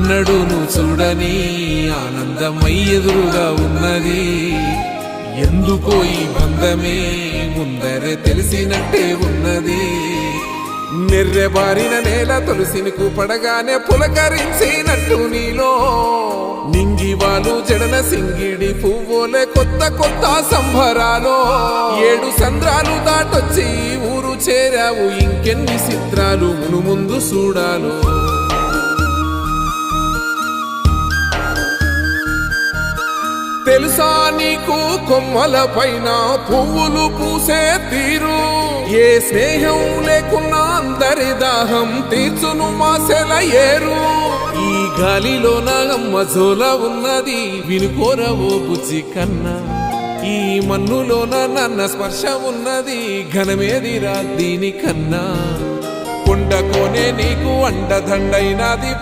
ఎన్నడూను చూడని ఆనందమై ఎదురుగా ఉన్నది. ఎందుకో ఈ బంధమే ముందరే తెలిసినట్టే ఉన్నది. నెర్రెబారిన నేల తులసిని కూపడగానే పులకరించినట్టు నీలో నింగివాలు జడన సింగిడి పువ్వులే కొత్త కొత్త సంభరాలో. 7 సంద్రాలు దాటొచ్చి ఊరు చేరావు, ఇంకెన్ని చిత్రాలు మును ముందు చూడాలో. తెలుసా నీకు కొమ్మల పైన పువ్వులు పూసే తీరు? ఏ స్నేహం లేకున్నా అందరి దాహం తీర్చును మాసెల ఏరు. ఈ గాలిలో నా అమ్మ జోల ఉన్నది, వినుకోరవో బుజ్జి కన్నా. ఈ మన్నులోన నన్న స్పర్శ ఉన్నది, ఘనమేదిరా దీనికన్నా. కొండకోనే నీకు అండదండైనది.